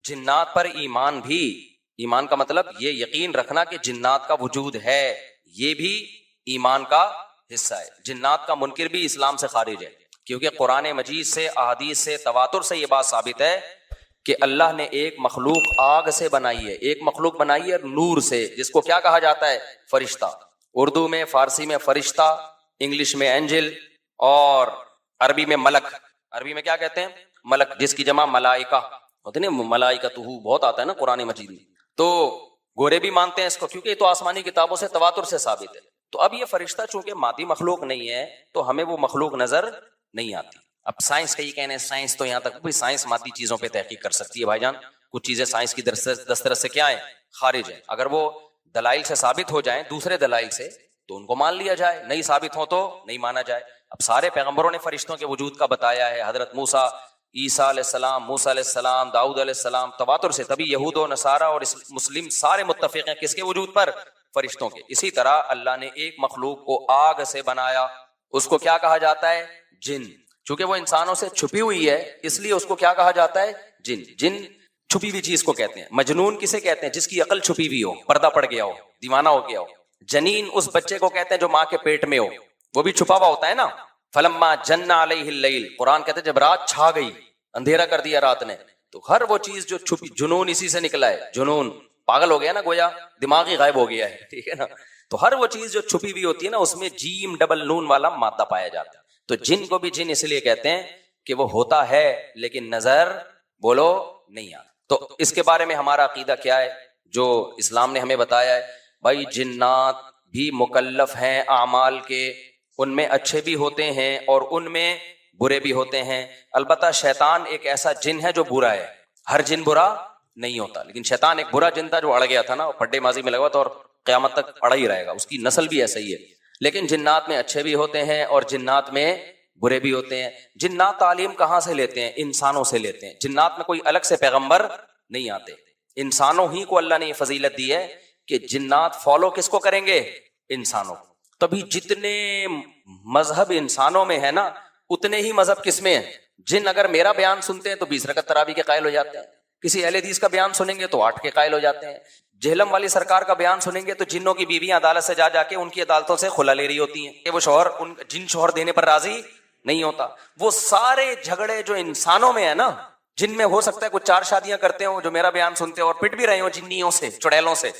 جنات پر ایمان بھی، ایمان کا مطلب یہ یقین رکھنا کہ جنات کا وجود ہے، یہ بھی ایمان کا حصہ ہے۔ جنات کا منکر بھی اسلام سے خارج ہے، کیونکہ قرآن مجید سے، احادیث سے، تواتر سے یہ بات ثابت ہے کہ اللہ نے ایک مخلوق آگ سے بنائی ہے، ایک مخلوق بنائی ہے نور سے، جس کو کیا کہا جاتا ہے؟ فرشتہ۔ اردو میں، فارسی میں فرشتہ، انگلش میں اینجل، اور عربی میں ملک۔ عربی میں کیا کہتے ہیں؟ ملک، جس کی جمع ملائکہ ہوتے ہیں، ملائکتہ بہت آتا ہے نا قرآن مجید میں۔ تو گورے بھی مانتے ہیں اس کو، کیونکہ یہ تو آسمانی کتابوں سے، تواتر سے ثابت ہے۔ تو اب یہ فرشتہ چونکہ مادی مخلوق نہیں ہے تو ہمیں وہ مخلوق نظر نہیں آتی۔ اب سائنس کا یہ کہنا ہے، سائنس تو یہاں تک بھی سائنس مادی چیزوں پہ تحقیق کر سکتی ہے بھائی جان، کچھ چیزیں سائنس کی دسترس سے کیا ہے؟ خارج ہے۔ اگر وہ دلائل سے ثابت ہو جائیں، دوسرے دلائل سے، تو ان کو مان لیا جائے، نہیں ثابت ہو تو نہیں مانا جائے۔ اب سارے پیغمبروں نے فرشتوں کے وجود کا بتایا ہے، حضرت موسیٰ، عیسیٰ علیہ السلام، موسیٰ علیہ السلام، داؤد علیہ السلام، تواتر سے۔ تبھی یہود و نصارہ اور مسلم سارے متفق ہیں کس کے وجود پر؟ فرشتوں کے۔ اسی طرح اللہ نے ایک مخلوق کو آگ سے بنایا، اس کو کیا کہا جاتا ہے؟ جن۔ چونکہ وہ انسانوں سے چھپی ہوئی ہے اس لیے اس کو کیا کہا جاتا ہے؟ جن۔ جن چھپی ہوئی چیز کو کہتے ہیں۔ مجنون کسے کہتے ہیں؟ جس کی عقل چھپی ہوئی ہو، پردہ پڑ گیا ہو، دیوانہ ہو گیا ہو۔ جنین اس بچے کو کہتے ہیں جو ماں کے پیٹ میں ہو، وہ بھی چھپا ہوا ہوتا ہے نا۔ فلما جن علیہ اللیل، قرآن کہتے ہیں جب رات چھا گئی، اندھیرا کر دیا رات نے، تو ہر وہ چیز جو چھپی، جنون اسی سے نکلا ہے۔ جنون پاگل ہو گیا نا، گویا دماغ ہی غائب ہو گیا ہے، ٹھیک ہے نا۔ تو ہر وہ چیز جو چھپی ہوئی ہوتی ہے نا، اس میں جیم ڈبل نون والا مادہ پایا جاتا ہے۔ تو جن کو بھی جن اس لیے کہتے ہیں کہ وہ ہوتا ہے لیکن نظر، بولو، نہیں آتا۔ تو اس کے بارے میں ہمارا عقیدہ کیا ہے جو اسلام نے ہمیں بتایا ہے؟ بھائی جنات بھی مکلف ہیں اعمال کے، ان میں اچھے بھی ہوتے ہیں اور ان میں برے بھی ہوتے ہیں۔ البتہ شیطان ایک ایسا جن ہے جو برا ہے، ہر جن برا نہیں ہوتا، لیکن شیطان ایک برا جن تھا جو اڑ گیا تھا نا، پھڈے ماضی میں لگا تھا اور قیامت تک اڑا ہی رہے گا، اس کی نسل بھی ایسا ہی ہے۔ لیکن جنات میں اچھے بھی ہوتے ہیں اور جنات میں برے بھی ہوتے ہیں۔ جنات تعلیم کہاں سے لیتے ہیں؟ انسانوں سے لیتے ہیں۔ جنات میں کوئی الگ سے پیغمبر نہیں آتے، انسانوں ہی کو اللہ نے یہ فضیلت دی ہے کہ جنات فالو کس کو کریں گے؟ انسانوں کو۔ تبھی جتنے مذہب انسانوں میں ہے نا، اتنے ہی مذہب کس میں ہیں؟ جن اگر میرا بیان سنتے ہیں تو 20 رکعت تراویح کے قائل ہو جاتے ہیں، کسی اہل حدیث کا بیان سنیں گے تو 8 کے قائل ہو جاتے ہیں، جہلم والی سرکار کا بیان سنیں گے تو جنوں کی بیویاں عدالت سے جا کے ان کی عدالتوں سے خلا لے رہی ہوتی ہیں کہ وہ شوہر جن شوہر دینے پر راضی نہیں ہوتا۔ وہ سارے جھگڑے جو انسانوں میں ہے نا، جن میں ہو سکتا ہے کچھ 4 شادیاں کرتے ہوں جو میرا بیان سنتے ہیں اور پٹ بھی رہے ہوں جنیوں سے، چڑیلوں سے،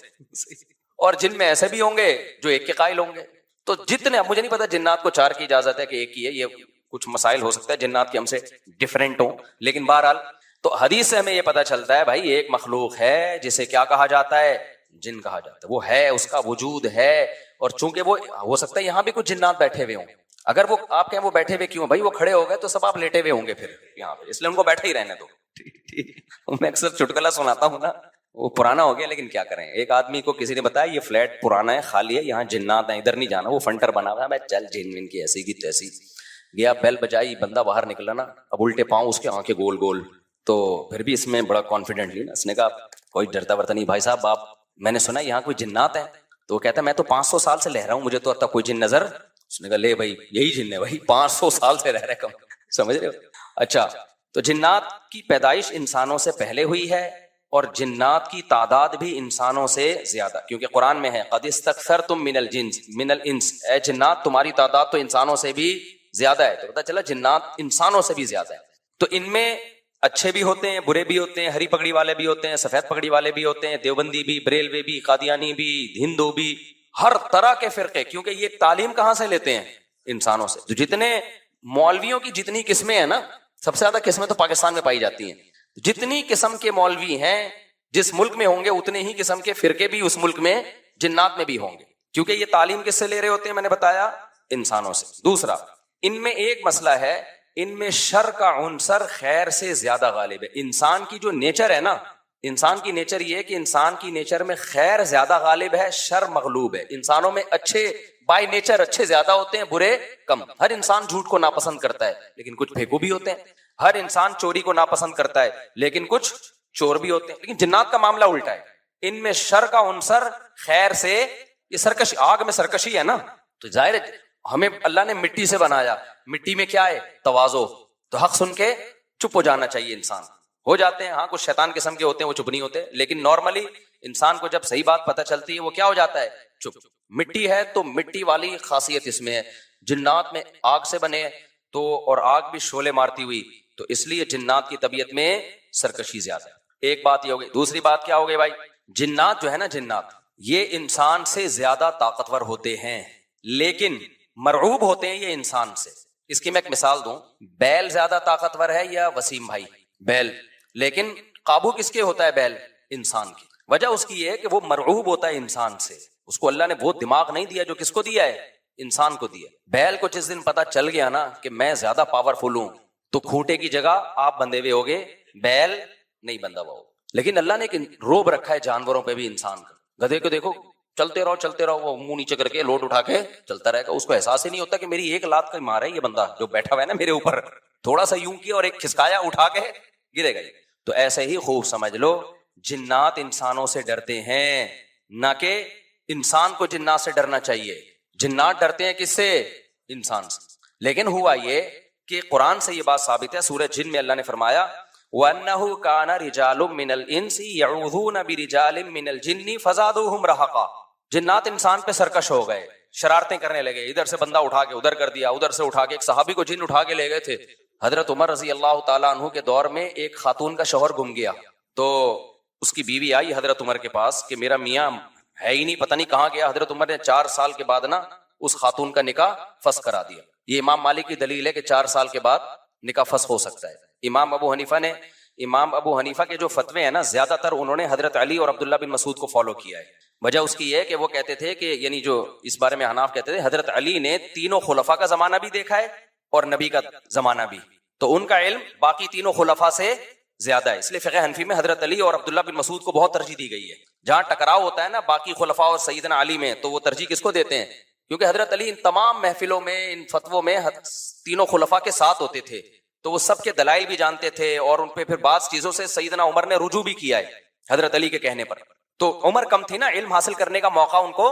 اور جن میں ایسے بھی ہوں گے جو 1 کے قائل ہوں گے۔ تو جتنے، اب مجھے نہیں پتا جنات کو 4 کی اجازت ہے کہ 1 کی ہے، یہ کچھ مسائل ہو سکتا ہے جنات کے ہم سے ڈیفرنٹ ہوں، لیکن بہرحال تو حدیث سے ہمیں یہ پتا چلتا ہے بھائی ایک مخلوق ہے جسے کیا کہا جاتا ہے؟ جن کہا جاتا ہے۔ وہ ہے، اس کا وجود ہے، اور چونکہ وہ ہو سکتا ہے یہاں بھی کچھ جنات بیٹھے ہوئے ہوں، اگر وہ آپ کہیں وہ بیٹھے ہوئے کیوں؟ بھائی وہ کھڑے ہو گئے تو سب آپ لیٹے ہوئے ہوں گے پھر یہاں پہ، اس لیے ان کو بیٹھے ہی رہنے دو۔ میں اکثر چٹکلا سناتا ہوں نا، وہ پرانا ہو گیا لیکن کیا کریں۔ ایک آدمی کو کسی نے بتایا یہ فلیٹ پرانا ہے، خالی ہے، یہاں جنات ہیں، ادھر نہیں جانا، وہ فنٹر بنا ہوا ہے۔ میں چل جن ون کی ایسی کی تیسی گیا، بیل بجائی، بندہ باہر نکلا نا، اب الٹے پاؤں اس کے آنکھیں گول گول، تو پھر بھی اس میں بڑا کانفیڈنٹلی نا اس نے کہا کوئی ڈرتا ورتا نہیں بھائی صاحب، آپ میں نے سنا یہاں کوئی جنات ہیں؟ تو وہ کہتا ہے میں تو 500 سال سے رہ رہا ہوں، مجھے تو اب تک کوئی جن نظر۔ اس نے کہا لے بھائی یہی جن ہے بھائی، 500 سال سے رہ رہے کم، سمجھ رہے ہو؟ اچھا، تو جنات کی پیدائش انسانوں سے پہلے ہوئی ہے اور جنات کی تعداد بھی انسانوں سے زیادہ، کیونکہ قرآن میں ہے قد استکثرتم من الانس، اے جنات تمہاری تعداد تو انسانوں سے بھی زیادہ ہے۔ تو پتہ چلا جنات انسانوں سے بھی زیادہ ہے۔ تو ان میں اچھے بھی ہوتے ہیں، برے بھی ہوتے ہیں، ہری پگڑی والے بھی ہوتے ہیں، سفید پگڑی والے بھی ہوتے ہیں، دیوبندی بھی، بریلوی بھی، قادیانی بھی، ہندو بھی، ہر طرح کے فرقے، کیونکہ یہ تعلیم کہاں سے لیتے ہیں؟ انسانوں سے۔ تو جتنے مولویوں کی جتنی قسمیں ہیں نا، سب سے زیادہ قسمیں تو پاکستان میں پائی جاتی ہیں۔ جتنی قسم کے مولوی ہیں جس ملک میں ہوں گے، اتنے ہی قسم کے فرقے بھی اس ملک میں جنات میں بھی ہوں گے، کیونکہ یہ تعلیم کس سے لے رہے ہوتے ہیں؟ میں نے بتایا انسانوں سے۔ دوسرا، ان میں ایک مسئلہ ہے، ان میں شر کا عنصر خیر سے زیادہ غالب ہے۔ انسان کی جو نیچر ہے نا، انسان کی نیچر یہ ہے کہ انسان کی نیچر میں خیر زیادہ غالب ہے، شر مغلوب ہے۔ انسانوں میں اچھے بائی نیچر اچھے زیادہ ہوتے ہیں، برے کم۔ ہر انسان جھوٹ کو ناپسند کرتا ہے لیکن کچھ پھیکو بھی ہوتے ہیں، ہر انسان چوری کو ناپسند کرتا ہے لیکن کچھ چور بھی ہوتے ہیں۔ لیکن جنات کا معاملہ الٹا ہے، ان میں شر کا عنصر خیر سے، یہ سرکشی، آگ میں سرکشی ہے نا، تو ظاہر ہے ہمیں اللہ نے مٹی سے بنایا، مٹی میں کیا ہے؟ تواضع، تو حق سن کے چپ ہو جانا چاہیے انسان، ہو جاتے ہیں, ہاں کچھ شیطان قسم کے ہوتے ہیں وہ چپ نہیں ہوتے, لیکن نارملی انسان کو جب صحیح بات پتہ چلتی ہے وہ کیا ہو جاتا ہے, چپ. مٹی ہے تو مٹی والی خاصیت اس میں ہے. جنات میں آگ سے بنے تو, اور آگ بھی شعلے مارتی ہوئی, تو اس لیے جنات کی طبیعت میں سرکشی زیادہ ہے. ایک بات یہ ہو گئی. دوسری بات کیا ہو گئی بھائی, جنات جو ہے نا, جنات یہ انسان سے زیادہ طاقتور ہوتے ہیں لیکن مرعوب ہوتے ہیں یہ انسان سے. اس کی میں ایک مثال دوں, بیل زیادہ طاقتور ہے یا وسیم بھائی؟ بیل. لیکن قابو کس کے ہوتا ہے بیل؟ انسان کی. وجہ اس کی یہ ہے کہ وہ مرعوب ہوتا ہے انسان سے, اس کو اللہ نے وہ دماغ نہیں دیا جو کس کو دیا ہے, انسان کو دیا. بیل کو جس دن پتا چل گیا نا کہ میں زیادہ پاورفل ہوں, تو کھوٹے کی جگہ آپ بندھے ہوئے ہوگے, بیل نہیں بندھا ہوا. لیکن اللہ نے ایک روب رکھا ہے جانوروں پہ بھی انسان کا. گدھے کو دیکھو چلتے رہو, وہ منہ نیچے کر کے لوٹ اٹھا کے چلتا رہے گا, اس کو احساس ہی نہیں ہوتا کہ میری ایک لات کا مار ہے یہ بندہ جو بیٹھا ہوا ہے نا میرے اوپر, تھوڑا سا یوں کیا اور ایک کھسکایا اٹھا کے گرے گا. تو ایسے ہی خوب سمجھ لو, جنات انسانوں سے ڈرتے ہیں, نہ کہ انسان کو جنات سے ڈرنا چاہیے. جنات ڈرتے ہیں کس سے؟ انسان سے. لیکن ہوا یہ کہ قرآن سے یہ بات ثابت ہے, سورہ جن میں اللہ نے فرمایا وَأَنَّهُ كَانَ رِجَالٌ مِّنَ الْإِنسِ يَعُوذُونَ بِرِجَالٍ مِّنَ الْجِنِّ فَزَادُوهُمْ رَهَقًا. جنات انسان پہ سرکش ہو گئے, شرارتیں کرنے لگے, ادھر سے بندہ اٹھا کے ادھر کر دیا, ادھر سے اٹھا کے. ایک صحابی کو جن اٹھا کے لے گئے تھے. حضرت عمر رضی اللہ تعالیٰ عنہ کے دور میں ایک خاتون کا شوہر گم گیا, تو اس کی بیوی آئی حضرت عمر کے پاس کہ میرا میاں ہے ہی نہیں, پتہ نہیں کہاں گیا. حضرت عمر نے 4 سال کے بعد نا اس خاتون کا نکاح فسخ کرا دیا. یہ امام مالک کی دلیل ہے کہ 4 سال کے بعد نکاح فسخ ہو سکتا ہے. امام ابو حنیفہ کے جو فتوے ہیں نا, زیادہ تر انہوں نے حضرت علی اور عبداللہ بن مسعود کو فالو کیا ہے. وجہ اس کی یہ ہے کہ وہ کہتے تھے کہ یعنی جو اس بارے میں حناف کہتے تھے, حضرت علی نے تینوں خلفاء کا زمانہ بھی دیکھا ہے اور نبی کا زمانہ بھی, تو ان کا علم باقی تینوں خلفاء سے زیادہ ہے. اس لیے فقہ حنفی میں حضرت علی اور عبداللہ بن مسعود کو بہت ترجیح دی گئی ہے. جہاں ٹکراؤ ہوتا ہے نا باقی خلفاء اور سیدنا علی میں, تو وہ ترجیح کس کو دیتے ہیں؟ کیونکہ حضرت علی ان تمام محفلوں میں, ان فتووں میں تینوں خلفاء کے ساتھ ہوتے تھے, تو وہ سب کے دلائل بھی جانتے تھے, اور ان پہ پھر بعض چیزوں سے سیدنا عمر نے رجوع بھی کیا ہے حضرت علی کے کہنے پر. تو عمر کم تھی نا, علم حاصل کرنے کا موقع ان کو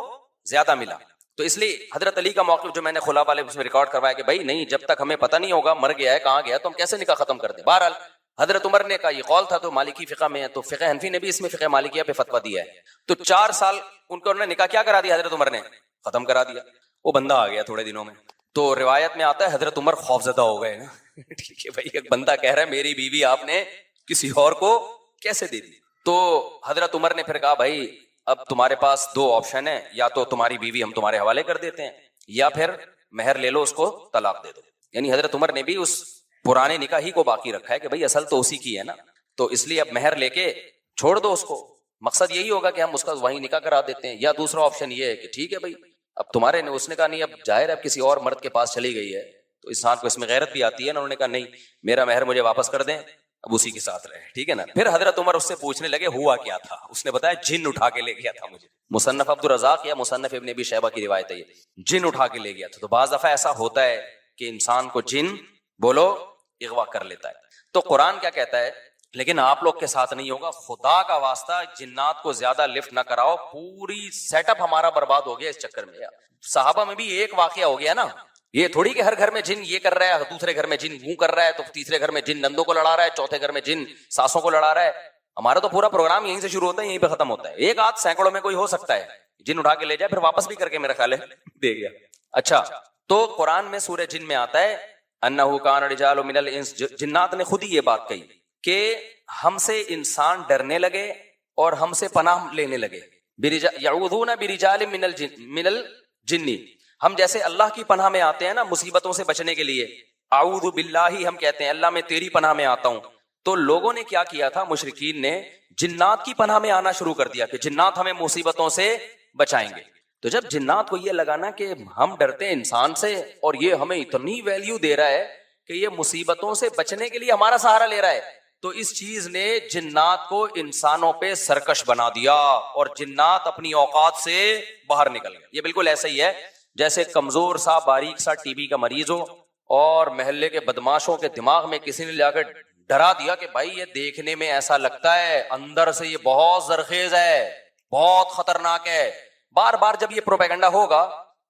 زیادہ ملا. تو اس لیے حضرت علی کا موقف جو میں نے خلا والے میں ریکارڈ کروایا کہ بھائی نہیں, جب تک ہمیں پتہ نہیں ہوگا مر گیا ہے کہاں گیا تو ہم کیسے نکاح ختم کر دیں. بہرحال حضرت عمر نے کا یہ قول تھا, تو مالکی فقہ میں ہے, تو فقہ حنفی نے بھی اس میں فقہ مالکیہ پہ فتویٰ دیا ہے. تو 4 سال ان کو انہوں نے نکاح کیا کرا دیا, حضرت عمر نے ختم کرا دیا. وہ بندہ آ گیا تھوڑے دنوں میں, تو روایت میں آتا ہے حضرت عمر خوفزدہ ہو گئے نا. ٹھیک ہے بھائی, ایک بندہ کہہ رہا ہے میری بیوی آپ نے کسی اور کو کیسے دے دی. تو حضرت عمر نے پھر کہا بھائی اب تمہارے پاس 2 آپشن ہیں, یا تو تمہاری بیوی ہم تمہارے حوالے کر دیتے ہیں, یا پھر مہر لے لو, اس کو طلاق دے دو. یعنی حضرت عمر نے بھی اس پرانے نکاح ہی کو باقی رکھا ہے کہ بھائی اصل تو اسی کی ہے نا, تو اس لیے اب مہر لے کے چھوڑ دو اس کو. مقصد یہی ہوگا کہ ہم اس کا وہیں نکاح کرا دیتے ہیں. یا دوسرا آپشن یہ ہے کہ ٹھیک ہے بھائی اب تمہارے نے, اس نے کہا نہیں اب ظاہر ہے اب کسی اور مرد کے پاس چلی گئی ہے, تو انسان کو اس میں غیرت بھی آتی ہے نا. انہوں نے کہا نہیں میرا مہر مجھے واپس کر دیں, اب اسی کے ساتھ رہے. ٹھیک ہے نا. پھر حضرت عمر اس سے پوچھنے لگے ہوا کیا تھا, اس نے بتایا جن اٹھا کے لے گیا تھا مجھے. مصنف عبدالرزاق یا مصنف ابن ابی شیبہ کی روایت ہے, جن اٹھا کے لے گیا تھا. تو بعض دفعہ ایسا ہوتا ہے کہ انسان کو جن بولو اغوا کر لیتا ہے. تو قرآن کیا کہتا ہے, لیکن آپ لوگ کے ساتھ نہیں ہوگا, خدا کا واسطہ جنات کو زیادہ لفٹ نہ کراؤ. پوری سیٹ اپ ہمارا برباد ہو گیا اس چکر میں. صحابہ میں بھی ایک واقعہ ہو گیا نا, یہ تھوڑی کہ ہر گھر میں جن یہ کر رہا ہے, دوسرے گھر میں جن وہ کر رہا ہے, تو تیسرے گھر میں جن نندوں کو لڑا رہا ہے, چوتھے گھر میں جن ساسوں کو لڑا رہا ہے. ہمارا تو پورا پروگرام یہیں سے شروع ہوتا ہے یہیں پہ ختم ہوتا ہے. ایک آدھ سینکڑوں میں کوئی ہو سکتا ہے جن اٹھا کے لے جائے, پھر واپس بھی کر کے میرا خیال ہے دے گیا. اچھا, تو قرآن میں سورہ جن میں آتا ہے انہ کان رجال من الانس, جنات نے خود ہی یہ بات کہی کہ ہم سے انسان ڈرنے لگے اور ہم سے پناہ لینے لگے. یعوذون برجال من الجن, ہم جیسے اللہ کی پناہ میں آتے ہیں نا مصیبتوں سے بچنے کے لیے, اعوذ باللہ ہم کہتے ہیں اللہ میں تیری پناہ میں آتا ہوں. تو لوگوں نے کیا کیا تھا, مشرکین نے جنات کی پناہ میں آنا شروع کر دیا کہ جنات ہمیں مصیبتوں سے بچائیں گے. تو جب جنات کو یہ لگانا کہ ہم ڈرتے ہیں انسان سے اور یہ ہمیں اتنی ویلیو دے رہا ہے کہ یہ مصیبتوں سے بچنے کے لیے ہمارا سہارا لے رہا ہے, تو اس چیز نے جنات کو انسانوں پہ سرکش بنا دیا اور جنات اپنی اوقات سے باہر نکل گئے. یہ بالکل ایسا ہی ہے جیسے کمزور سا باریک سا ٹی بی کا مریض ہو اور محلے کے بدماشوں کے دماغ میں کسی نے جا کر ڈرا دیا کہ بھائی یہ دیکھنے میں ایسا لگتا ہے, اندر سے یہ بہت زرخیز ہے, بہت خطرناک ہے. بار بار جب یہ پروپیگنڈا ہوگا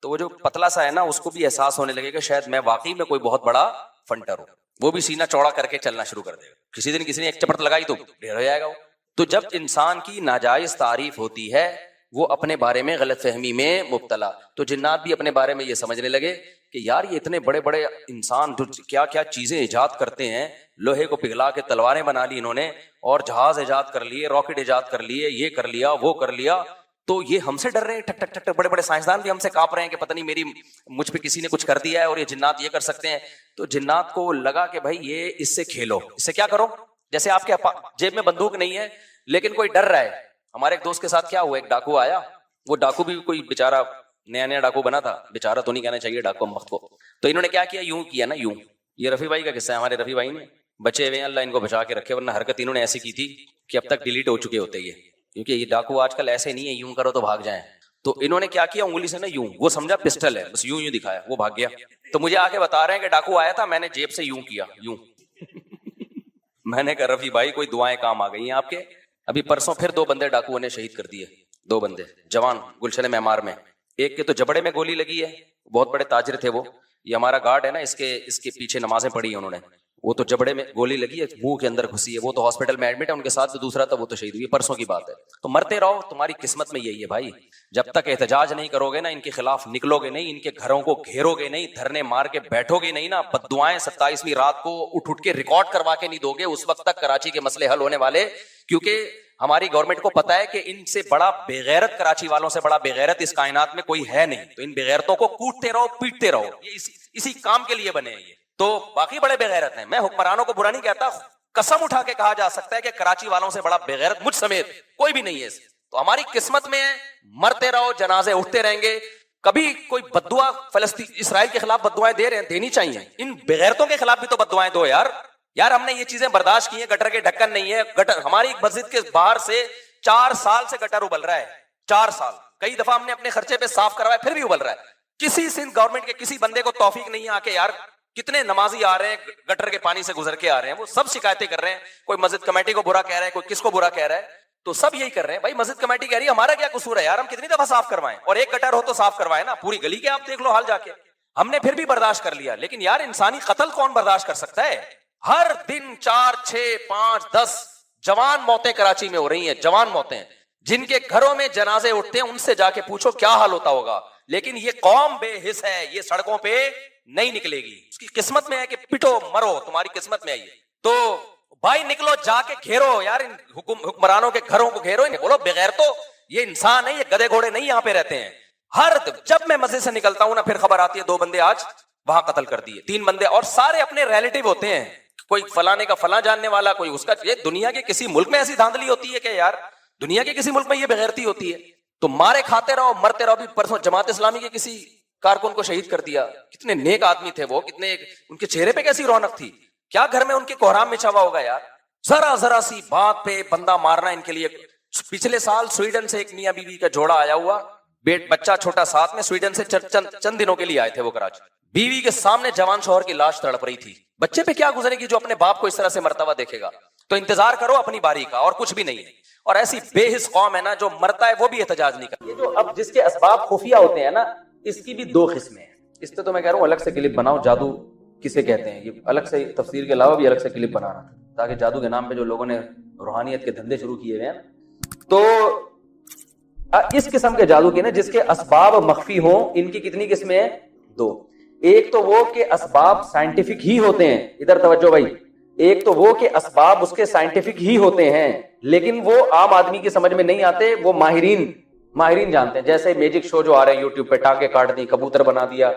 تو وہ جو پتلا سا ہے نا اس کو بھی احساس ہونے لگے کہ شاید میں واقعی میں کوئی بہت بڑا فنٹر ہوں. وہ بھی سینہ چوڑا کر کے چلنا شروع کر دے گا. کسی دن کسی نے ایک چپڑ لگائی تو ڈھیر ہو جائے گا وہ. تو جب انسان کی ناجائز تعریف ہوتی ہے وہ اپنے بارے میں غلط فہمی میں مبتلا. تو جنات بھی اپنے بارے میں یہ سمجھنے لگے کہ یار یہ اتنے بڑے بڑے انسان جو کیا کیا چیزیں ایجاد کرتے ہیں, لوہے کو پگھلا کے تلواریں بنا لی انہوں نے, اور جہاز ایجاد کر لیے, راکٹ ایجاد کر لیے, یہ کر لیا وہ کر لیا, تو یہ ہم سے ڈر رہے ہیں. ٹھک ٹھک ٹھک بڑے بڑے سائنسدان بھی ہم سے کانپ رہے ہیں کہ پتہ نہیں مجھ پہ کسی نے کچھ کر دیا ہے اور یہ جنات یہ کر سکتے ہیں. تو جنات کو لگا کہ بھائی یہ اس سے کھیلو, اس سے کیا کرو, جیسے آپ کے جیب میں بندوق نہیں ہے لیکن کوئی ڈر رہا ہے. ہمارے ایک دوست کے ساتھ کیا ہوا, ایک ڈاکو آیا, وہ ڈاکو بھی کوئی بےچارا نیا نیا ڈاکو بنا تھا, بےچارا تو نہیں کہنا چاہیے ڈاکو وقت کو. تو انہوں نے کیا کیا, یوں کیا نا, یوں. یہ رفیع بھائی کا قصہ ہے, ہمارے رفیع بھائی نے بچے ہوئے ہیں, اللہ ان کو بچا کے رکھے, ورنہ حرکت انہوں نے ایسی کی تھی کہ اب تک ڈیلیٹ ہو چکے ہوتے یہ, کیونکہ یہ ڈاکو آج کل ایسے نہیں ہے یوں کرو تو بھاگ جائیں. تو انہوں نے کیا کیا, انگلی سے نا یوں, وہ سمجھا پسٹل ہے, بس یوں یوں دکھایا, وہ بھاگ گیا. تو مجھے آ کے بتا رہے ہیں کہ ڈاکو آیا تھا, میں نے جیب سے یوں کیا, یوں. میں نے کہا رفیع بھائی کوئی دعائیں کام آ گئی ہیں آپ کے. ابھی پرسوں پھر 2 بندے ڈاکوؤں نے شہید کر دیے, 2 بندے جوان گلشن معمار میں. ایک کے تو جبڑے میں گولی لگی ہے, بہت بڑے تاجر تھے وہ, یہ ہمارا گارڈ ہے نا, اس کے پیچھے نمازیں پڑھی ہیں انہوں نے, وہ تو جبڑے میں گولی لگی ہے, منہ کے اندر گھسی ہے, وہ تو ہاسپٹل میں ایڈمٹ ہے. ان کے ساتھ جو دوسرا تھا وہ تو شہید ہوئی, پرسوں کی بات ہے. تو مرتے رہو, تمہاری قسمت میں یہی ہے بھائی. جب تک احتجاج نہیں کرو گے نا, ان کے خلاف نکلو گے نہیں, ان کے گھروں کو گھیرو گے نہیں, دھرنے مار کے بیٹھو گے نہیں نا, بددعائیں 27ویں رات کو اٹھ کے ریکارڈ کروا کے نہیں دو گے, اس وقت تک کراچی کے مسئلے حل ہونے والے. کیونکہ ہماری گورنمنٹ کو پتا ہے کہ ان سے بڑا بےغیرت, کراچی والوں سے بڑا بےغیرت اس کائنات میں کوئی ہے نہیں. تو ان بےغیرتوں کو کوٹتے رہو, پیٹتے رہو, یہ اسی کام کے لیے بنے ہیں یہ. تو باقی بڑے بےغیرت ہیں, میں حکمرانوں کو برا نہیں کہتا, قسم اٹھا کے کہا جا سکتا ہے کہ کراچی والوں سے بڑا بےغیرت مجھ سمیت کوئی بھی نہیں ہے. تو ہماری قسمت میں ہے, مرتے رہو, جنازے اٹھتے رہیں گے. کبھی کوئی بددعا فلسطین اسرائیل کے خلاف بددعائیں دے رہے ہیں, دینی چاہیے. ان بےغیرتوں کے خلاف بھی تو بددعائیں دو یار. ہم نے یہ چیزیں برداشت کی ہیں, گٹر کے ڈھکن نہیں ہے. گٹر ہماری مسجد کے باہر سے 4 سال سے گٹر ابل رہا ہے, 4 سال. کئی دفعہ ہم نے اپنے خرچے پہ صاف کروایا, پھر بھی ابل رہا ہے. کسی سندھ گورنمنٹ کے کسی بندے کو توفیق نہیں آ کے, یار کتنے نمازی آ رہے ہیں گٹر کے پانی سے گزر کے آ رہے ہیں, وہ سب شکایتیں کر رہے ہیں. کوئی مسجد کمیٹی کو برا کہہ رہا ہے, کوئی کس کو برا کہہ رہا ہے, تو سب یہی کر رہے ہیں. بھائی مسجد کمیٹی کہہ رہی ہے ہمارا کیا قصور ہے یار, ہم کتنی دفعہ صاف کروائیں, اور ایک گٹر ہو تو صاف کروائیں نا, پوری گلی کے آپ دیکھ لو حال جا کے. ہم نے پھر بھی برداشت کر لیا. لیکن یار انسانی قتل کون برداشت کر سکتا ہے؟ ہر دن 4 6 5 10 جوان موتیں کراچی میں ہو رہی ہیں, جوان موتیں. جن کے گھروں میں جنازے اٹھتے ہیں ان سے جا کے پوچھو کیا حال ہوتا ہوگا. لیکن یہ قوم بے حس ہے, یہ سڑکوں پہ نہیں نکلے گی. اس کی قسمت میں ہے کہ پٹو مرو, تمہاری قسمت میں ہے یہ. تو بھائی نکلو, جا کے گھیرو یار, ان حکمرانوں کے گھروں کو گھیرو. انہیں بولو بغیر تو یہ انسان ہے, یہ گدے گھوڑے نہیں یہاں پہ رہتے ہیں. جب میں مسجد سے نکلتا ہوں نا, پھر خبر آتی ہے 2 بندے آج وہاں قتل کر دیے, 3 بندے, اور سارے اپنے ریلیٹو ہوتے ہیں. کوئی فلانے کا فلاں جاننے والا, کوئی اس کا. یہ دنیا کے کسی ملک میں ایسی دھاندلی ہوتی ہے کہ یار, دنیا کے کسی ملک میں یہ بغیرتی ہوتی ہے. تو مارے کھاتے رہو, مرتے رہو. بھی پرسوں جماعت اسلامی کے کسی کارکن کو شہید کر دیا. کتنے نیک آدمی تھے وہ, کتنے ان کے چہرے پہ کیسی رونق تھی. کیا گھر میں ان کے کوہرام میں چھوا ہوگا یار. ذرا سی بات پہ بندہ مارنا ان کے لیے. پچھلے سال سویڈن سے ایک میاں بیوی کا جوڑا آیا ہوا, بچہ چھوٹا ساتھ میں, سویڈن سے چند دنوں کے لیے آئے تھے وہ کراچی. بیوی کے سامنے جوان شوہر کی لاش تڑپ رہی تھی. بچے پہ کیا گزرے گی جو اپنے باپ کو اس طرح سے مرتا ہوا دیکھے گا. تو انتظار کرو اپنی باری کا, اور کچھ بھی نہیں ہے. اور ایسی بے حس قوم ہے نا, جو مرتا ہے وہ بھی احتجاج نہیں کرتا. یہ جو اب جس کے اسباب خفیہ ہوتے ہیں نا, اس کی بھی 2 قسمیں ہیں. اس پہ تو میں کہہ رہا ہوں الگ سے کلپ بناؤ, جادو کسے کہتے ہیں. یہ الگ سے تفسیر کے علاوہ بھی الگ سے کلپ بنانا, تاکہ جادو کے نام پہ جو لوگوں نے روحانیت کے دھندے شروع کیے ہوئے ہیں, تو اس قسم کے جادو کے نا جس کے اسباب مخفی ہوں, ان کی کتنی قسمیں ہیں؟ 2. ایک تو وہ کہ اسباب سائنٹیفک ہی ہوتے ہیں, ادھر توجہ بھائی. ایک تو وہ کہ اسباب اس کے سائنٹیفک ہی ہوتے ہیں, لیکن وہ عام آدمی کی سمجھ میں نہیں آتے, وہ ماہرین جانتے ہیں. جیسے میجک شو جو آ رہے ہیں یوٹیوب پہ, ٹانکے کاٹ دی, کبوتر بنا دیا,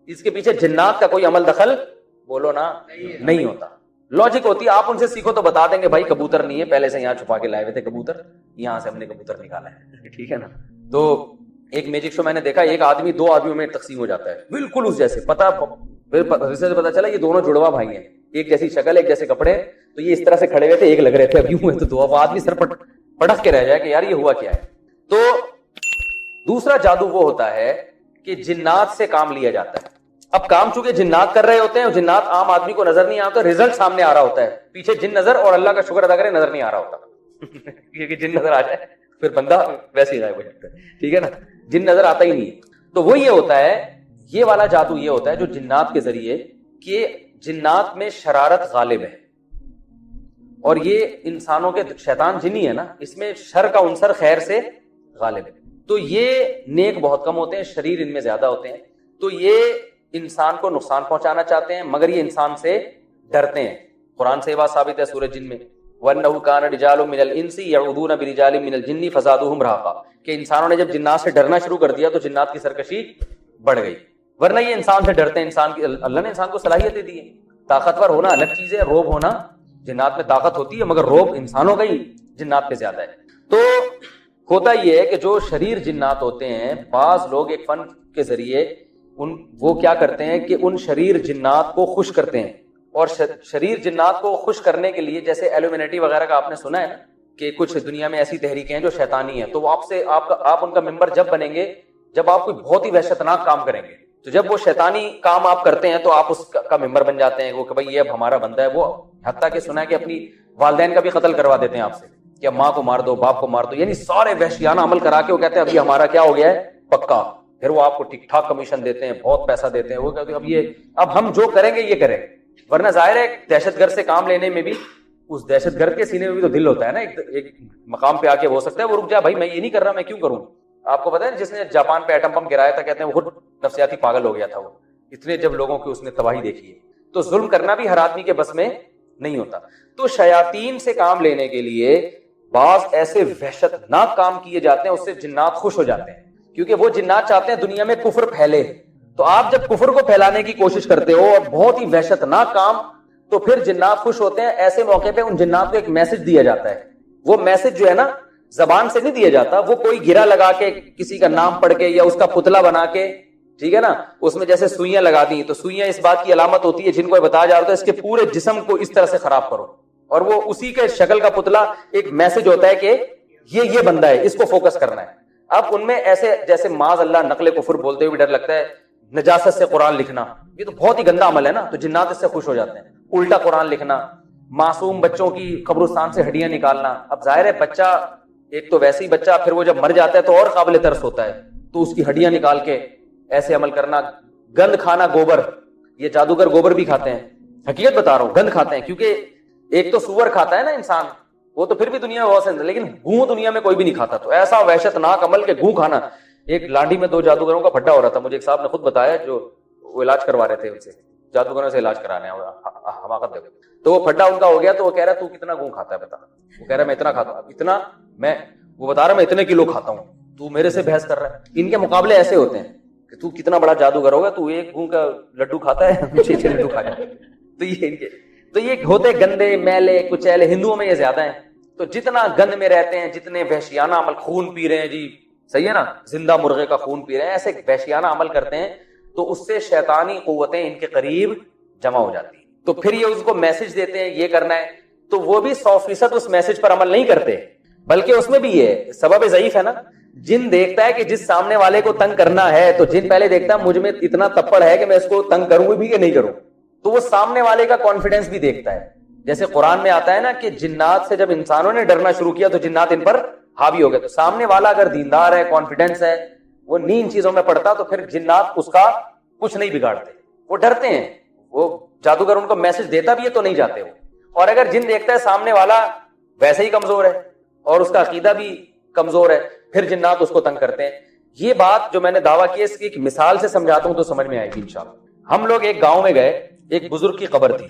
اس کے پیچھے جنات کا کوئی عمل دخل بولو نا نہیں ہوتا. لاجک ہوتی ہے, آپ ان سے سیکھو تو بتا دیں گے بھائی کبوتر نہیں ہے, پہلے سے یہاں چھپا کے لائے ہوئے تھے کبوتر, یہاں سے ہم نے کبوتر نکالا ہے. ٹھیک ہے نا. تو ایک میجک شو میں نے دیکھا, ایک آدمی 2 آدمیوں میں تقسیم ہو جاتا ہے بالکل اس جیسے. پتا چلا یہ دونوں جڑوا بھائی ہیں, ایک جیسی شکل, ایک جیسے کپڑے. تو یہ اس طرح سے کھڑے ہوئے تھے, ایک لگ رہے تھے, اب یوں ہے تو 2 آدمی سر پٹک کے رہ جائے کہ یار یہ ہوا کیا ہے. تو دوسرا جادو وہ ہوتا ہے کہ جنات سے کام لیا جاتا ہے. اب کام چونکہ جنات کر رہے ہوتے ہیں, اور جنات عام آدمی کو نظر نہیں آتا, رزلٹ سامنے آ رہا ہوتا ہے, پیچھے جن نظر, اور اللہ کا شکر ادا کرے نظر نہیں آ رہا ہوتا. کیونکہ جن نظر آ جائے پھر بندہ ویسے ہی غائب ہو جاتا ہے. ٹھیک ہے نا, جن نظر آتا ہی نہیں. تو وہ یہ ہوتا ہے, یہ والا جادو یہ ہوتا ہے جو جنات کے ذریعے کہ جنات میں شرارت غالب ہے، اور یہ انسانوں کے شیطان جنی ہے نا، اس میں شر کا عنصر خیر سے غالب ہے، تو یہ نیک بہت کم ہوتے ہیں، شریر ان میں زیادہ ہوتے ہیں، تو یہ انسان کو نقصان پہنچانا چاہتے ہیں، مگر یہ انسان سے ڈرتے ہیں۔ قرآن سے یہ بات ثابت ہے سورہ جن میں، وَأَنَّهُ كَانَ رِجَالٌ مِّنَ الْإِنسِ يَعُوذُونَ بِرِجَالٍ مِّنَ الْجِنِّ فَزَادُوهُمْ رَهَقًا، کہ انسانوں نے جب جنات سے ڈرنا شروع کر دیا تو جنات کی سرکشی بڑھ گئی، ورنہ یہ انسان سے ڈرتے ہیں۔ انسان کی اللہ نے انسان کو صلاحیتیں دی ہیں، طاقتور ہونا الگ چیز ہے، روب ہونا، جنات میں طاقت ہوتی ہے مگر روب انسانوں کا ہی جنات پہ زیادہ ہے۔ تو ہوتا یہ ہے کہ جو شریر جنات ہوتے ہیں، بعض لوگ ایک فن کے ذریعے وہ کیا کرتے ہیں کہ ان شریر جنات کو خوش کرتے ہیں، اور شریر جنات کو خوش کرنے کے لیے جیسے ایلومینٹی وغیرہ کا آپ نے سنا ہے نا کہ کچھ دنیا میں ایسی تحریکیں ہیں جو شیطانی ہیں، تو وہ آپ ان کا ممبر جب بنیں گے جب آپ کوئی بہت ہی وحشتناک کام کریں گے، تو جب وہ شیطانی کام آپ کرتے ہیں تو آپ اس کا ممبر بن جاتے ہیں، وہ کہ بھائی یہ اب ہمارا بندہ ہے۔ وہ حتیٰ کہ سنا ہے کہ اپنی والدین کا بھی قتل کروا دیتے ہیں آپ سے، کہ ماں کو مار دو، باپ کو مار دو، یعنی سارے وحشیانہ عمل کرا کے وہ کہتے ہیں اب یہ ہمارا کیا ہو گیا ہے پکا، پھر وہ آپ کو ٹھیک ٹھاک کمیشن دیتے ہیں، بہت پیسہ دیتے ہیں، وہ کہتے ہیں اب ہم جو کریں گے یہ کریں گے۔ ورنہ ظاہر ہے دہشت گرد سے کام لینے میں بھی اس دہشت گرد کے سینے میں بھی تو دل ہوتا ہے نا، ایک مقام پہ آ کے ہو سکتا ہے وہ رک جائے، بھائی میں یہ نہیں کر رہا، میں کیوں کروں۔ آپ کو پتا ہے جس نے جاپان پہ ایٹم بم گرایا تھا، کہتے ہیں وہ خود نفسیاتی پاگل ہو گیا تھا، وہ اتنے جب لوگوں کی اس نے تباہی دیکھی ہے۔ تو ظلم کرنا بھی ہر آدمی کے بس میں نہیں ہوتا، تو شیاطین سے کام لینے کے لیے بعض ایسے وحشتناک کام کیے جاتے ہیں، اس سے جنات خوش ہو جاتے ہیں، کیونکہ وہ جنات چاہتے ہیں دنیا میں کفر پھیلے۔ تو آپ جب کفر کو پھیلانے کی کوشش کرتے ہو اور بہت ہی وحشتناک کام، تو پھر جنات خوش ہوتے ہیں۔ ایسے موقع پہ ان جنات کو ایک میسج دیا جاتا ہے، وہ میسج جو ہے نا زبان سے نہیں دیا جاتا، وہ کوئی گرہ لگا کے کسی کا نام پڑھ کے یا اس کا پتلا بنا کے، ٹھیک ہے نا، اس میں جیسے سوئیاں لگا دی، تو سوئیاں اس بات کی علامت ہوتی ہے جن کو بتایا جا رہا ہے اس کے پورے جسم کو اس طرح سے خراب کرو، اور وہ اسی کے شکل کا پتلا ایک میسج ہوتا ہے کہ یہ بندہ ہے، اس کو فوکس کرنا ہے۔ اب ان میں ایسے جیسے معاذ اللہ نقل کفر بولتے ہوئے ڈر لگتا ہے، نجاست سے قرآن لکھنا، یہ تو بہت ہی گندا عمل ہے نا، تو جنات اس سے خوش ہو جاتے ہیں۔ الٹا قرآن لکھنا، معصوم بچوں کی قبرستان سے ہڈیاں نکالنا، اب ظاہر ہے بچہ ایک تو ویسے ہی بچہ، پھر وہ جب مر جاتا ہے تو اور قابل ترس ہوتا ہے، تو اس کی ہڈیاں نکال کے ایسے عمل کرنا۔ گند کھانا، گوبر، یہ جادوگر گوبر بھی کھاتے ہیں، حقیقت بتا رہا ہوں، گند کھاتے ہیں، کیونکہ ایک تو سور کھاتا ہے نا انسان، وہ تو پھر بھی دنیا میں بہت سے، لیکن گوں دنیا میں کوئی بھی نہیں کھاتا، تو ایسا وحشتناک عمل کہ گوں کھانا۔ ایک لانڈی میں 2 جادوگروں کا پھڈا ہو رہا تھا، مجھے ایک صاحب نے خود بتایا، جو وہ علاج کروا رہے تھے ان سے، جادوگروں سے علاج کرانے، حماقت دیکھو، تو وہ پھڈا ان کا ہو گیا، تو وہ کہہ رہا تو کتنا گوں کھاتا ہے بتا، وہ کہہ رہا میں اتنا کھاتا ہوں، اتنا میں، وہ بتا رہا میں اتنے کلو کھاتا ہوں، تو میرے سے بحث کر رہا ہے۔ ان کے مقابلے ایسے ہوتے ہیں کہ تو کتنا بڑا جادوگر ہوگا، تو ایک گوں کا لڈو کھاتا ہے، 6 لڈو کھا جاتا ہے۔ تو یہ ہوتے گندے میلے کچیلے، ہندوؤں میں یہ زیادہ ہیں، تو جتنا گند میں رہتے ہیں، جتنے وحشیانہ عمل، خون پی رہے ہیں جی، صحیح ہے نا، زندہ مرغے کا خون پی رہے ہیں، ایسے وحشیانہ عمل کرتے ہیں، تو اس سے شیطانی قوتیں ان کے قریب جمع ہو جاتی ہیں، تو پھر یہ اس کو میسج دیتے ہیں یہ کرنا ہے، تو وہ بھی 100% اس میسج پر عمل نہیں کرتے، بلکہ اس میں بھی یہ سبب ضعیف ہے نا، جن دیکھتا ہے کہ جس سامنے والے کو تنگ کرنا ہے، تو جن پہلے دیکھتا ہے مجھ میں اتنا تپڑ ہے کہ میں اس کو تنگ کروں بھی کہ نہیں کروں، تو وہ سامنے والے کا کانفیڈنس بھی دیکھتا ہے۔ جیسے قرآن میں آتا ہے نا کہ جنات سے جب انسانوں نے ڈرنا شروع کیا تو جنات ان پر حاوی ہو گئے، تو سامنے والا اگر دیندار ہے، کانفیڈنس ہے، وہ نہیں ان چیزوں میں پڑتا، تو پھر جنات اس کا کچھ نہیں بگاڑتے، وہ ڈرتے ہیں، وہ جادوگر ان کو میسج دیتا بھی ہے تو نہیں جاتے وہ۔ اور اگر جن دیکھتا ہے سامنے والا ویسے ہی کمزور ہے اور اس کا عقیدہ بھی کمزور ہے، پھر جنات اس کو تنگ کرتے ہیں۔ یہ بات جو میں نے دعویٰ کی ہے اس کی ایک مثال سے سمجھاتا ہوں تو سمجھ میں آئے گی انشاءاللہ۔ ہم لوگ ایک گاؤں میں گئے، ایک بزرگ کی قبر تھی،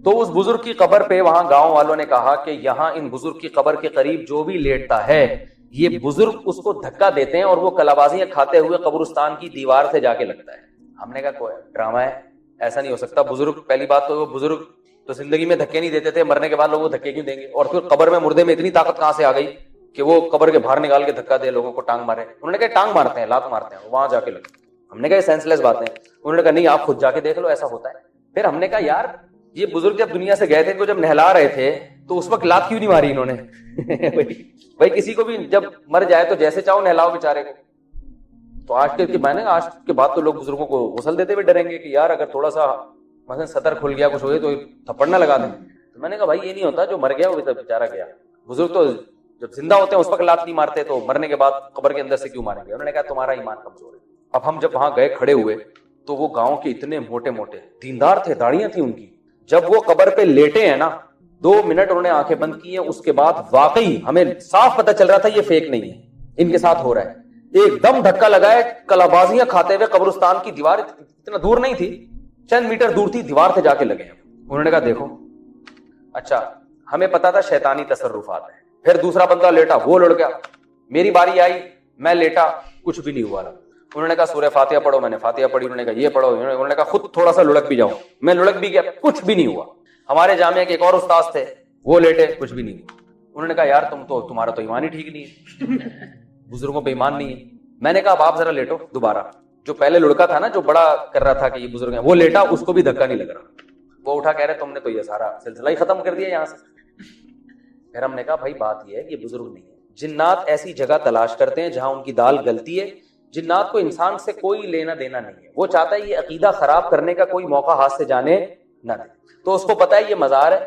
تو اس بزرگ کی قبر پہ وہاں گاؤں والوں نے کہا کہ یہاں ان بزرگ کی قبر کے قریب جو بھی لیٹتا ہے، یہ بزرگ اس کو دھکا دیتے ہیں اور وہ کلابازیاں کھاتے ہوئے قبرستان کی دیوار سے جا کے لگتا ہے۔ ہم نے کہا کوئی ڈرامہ ہے، ایسا نہیں ہو سکتا، بزرگ، پہلی بات تو وہ بزرگ تو زندگی میں دھکے نہیں دیتے تھے، مرنے کے بعد لوگوں کو دھکے کیوں دیں گے، اور پھر قبر میں مردے میں اتنی طاقت کہاں سے آ گئی کہ وہ قبر کے باہر نکال کے دھکا دے، لوگوں کو ٹانگ مارے۔ انہوں نے کہا ٹانگ مارتے ہیں، لات مارتے ہیں، وہاں جا کے لگتے۔ ہم نے کہا یہ سینس لیس باتیں۔ انہوں نے کہا نہیں آپ خود جا کے دیکھ لو، ایسا ہوتا ہے۔ پھر ہم نے کہا یار یہ بزرگ جب دنیا سے گئے تھے، ان کو جب نہلا رہے تھے تو اس وقت لات کیوں نہیں ماری انہوں نے؟ بھائی کسی کو بھی جب مر جائے تو جیسے چاہو نہلاؤ بیچارے کو۔ تو آج کے میں نے آج کے بعد تو لوگ بزرگوں کو غسل دیتے ہوئے ڈریں گے کہ یار اگر تھوڑا سا مثلا سطر کھل گیا کچھ ہوئے تو تھپڑ نہ لگا دیں۔ تو میں نے کہا بھائی یہ نہیں ہوتا، جو مر گیا وہ تو بیچارہ گیا، بزرگ تو جب زندہ ہوتے ہیں اس وقت لات نہیں مارتے، تو مرنے کے بعد قبر کے اندر سے کیوں ماریں گے؟ انہوں نے کہا تمہارا ایمان کمزور ہے۔ اب ہم جب وہاں گئے کھڑے ہوئے تو وہ گاؤں کے اتنے موٹے موٹے دیندار تھے, داڑیاں تھیں ان کی. جب وہ قبر پہ لیٹے ہیں نا 2 منٹ انہوں نے آنکھیں بند کی ہیں, اس کے بعد واقعی ہمیں صاف پتہ چل رہا تھا یہ فیک نہیں ہے, ان کے ساتھ ہو رہا ہے. ایک دم دھکا لگائے, کلابازیاں کھاتے ہوئے قبرستان کی دیوار اتنا دور نہیں تھی, چند میٹر دور تھی, دیوار سے جا کے لگے. انہوں نے کہا دیکھو, اچھا ہمیں پتا تھا شیطانی تصرفات ہیں. پھر دوسرا بندہ لیٹا, وہ لڑ گیا. میری باری آئی, میں لیٹا, کچھ بھی نہیں ہوا. انہوں نے کہا سورہ فاتحہ پڑھو, میں نے فاتحہ پڑھی. انہوں نے کہا یہ پڑھو, انہوں نے کہا خود تھوڑا سا لڑک بھی جاؤ, میں لڑک بھی گیا, کچھ بھی نہیں ہوا. ہمارے جامعہ کے ایک اور استاذ تھے, وہ لیٹے, کچھ بھی نہیں ہوا. انہوں نے کہا یار تمہارا تو ایمان ہی ٹھیک نہیں ہے, بزرگوں پہ ایمان نہیں ہے. میں نے کہا اب آپ ذرا لیٹو دوبارہ. جو پہلے لڑکا تھا نا, جو بڑا کر رہا تھا کہ یہ بزرگ ہیں, وہ لیٹا, اس کو بھی دھکا نہیں لگ رہا. وہ اٹھا کہہ رہے تم نے تو یہ سارا سلسلہ ہی ختم کر دیا یہاں سے. پھر ہم نے کہا بھائی بات یہ ہے کہ یہ بزرگ نہیں ہے. جنات ایسی جگہ تلاش کرتے ہیں جہاں ان کی دال گلتی ہے. جنات کو انسان سے کوئی لینا دینا نہیں ہے. وہ چاہتا ہے یہ عقیدہ خراب کرنے کا کوئی موقع ہاتھ سے جانے نہ دے. تو اس کو پتا ہے یہ مزار ہے,